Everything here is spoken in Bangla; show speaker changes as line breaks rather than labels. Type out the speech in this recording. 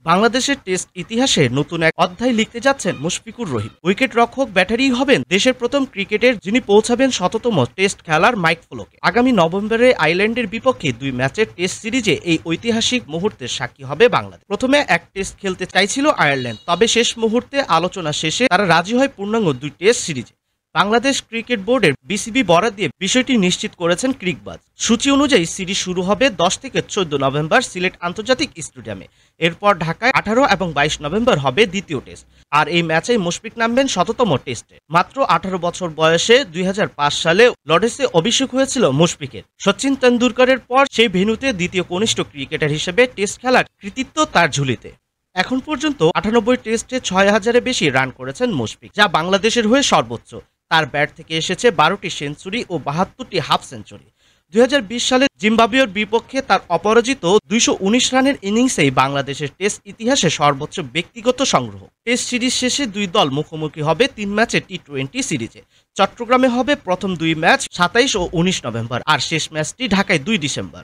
বাংলাদেশের টেস্ট ইতিহাসে নতুন এক অধ্যায় লিখতে যাচ্ছেন মুশফিকুর রহিম। উইকেট রক্ষক ব্যাটারি হবেন দেশের প্রথম ক্রিকেটের, যিনি পৌঁছাবেন ১৭তম টেস্ট খেলার মাইলফলকে। আগামী নভেম্বরে আয়ারল্যান্ডের বিপক্ষে ২ ম্যাচের টেস্ট সিরিজে এই ঐতিহাসিক মুহূর্তের সাক্ষী হবে বাংলাদেশ। প্রথমে এক টেস্ট খেলতে চাইছিল আয়ারল্যান্ড, তবে শেষ মুহূর্তে আলোচনা শেষে তারা রাজি হয় পূর্ণাঙ্গ ২ টেস্ট সিরিজে। বাংলাদেশ ক্রিকেট বোর্ডের বিসিবি বরাদ দিয়ে বিষয়টি নিশ্চিত করেছেন ক্রিকবাজ। সূচি অনুযায়ী সিরিজ শুরু হবে ১০ থেকে ১৪ নভেম্বর সিলেট আন্তর্জাতিক স্টেডিয়ামে। এরপর ঢাকায় ১৮ এবং ২২ নভেম্বর হবে দ্বিতীয় টেস্ট। আর এই ম্যাচেই মুশফিক নামবেন ১৭তম টেস্টে। মাত্র ১৮ বছর বয়সে ২০০৫ সালে লর্ডসে অভিষেক হয়েছিল মুশফিকের। সচিন তেন্ডুলকরের পর সেই ভেন্যুতে দ্বিতীয় কনিষ্ঠ ক্রিকেটার হিসেবে টেস্ট খেলার কৃতিত্ব তার ঝুলিতে। এখন পর্যন্ত ৯৮ টেস্টে ৬,০০০-এর বেশি রান করেছেন মুশফিক, যা বাংলাদেশের হয়ে সর্বোচ্চ। তার ব্যাট থেকে এসেছে ১২টি সেঞ্চুরি ও ৭২টি হাফ সেঞ্চুরি। ২০২০ সালে জিম্বাবুয়ের বিপক্ষে তার অপরাজিত ২১৯ রানের ইনিংসেই বাংলাদেশের টেস্ট ইতিহাসে সর্বোচ্চ ব্যক্তিগত সংগ্রহ। টেস্ট সিরিজ শেষে দুই দল মুখোমুখি হবে ৩ ম্যাচের টি-২০ সিরিজে। চট্টগ্রামে হবে প্রথম ২ ম্যাচ ২৭ ও ১৯ নভেম্বর, আর শেষ ম্যাচটি ঢাকায় ২ ডিসেম্বর।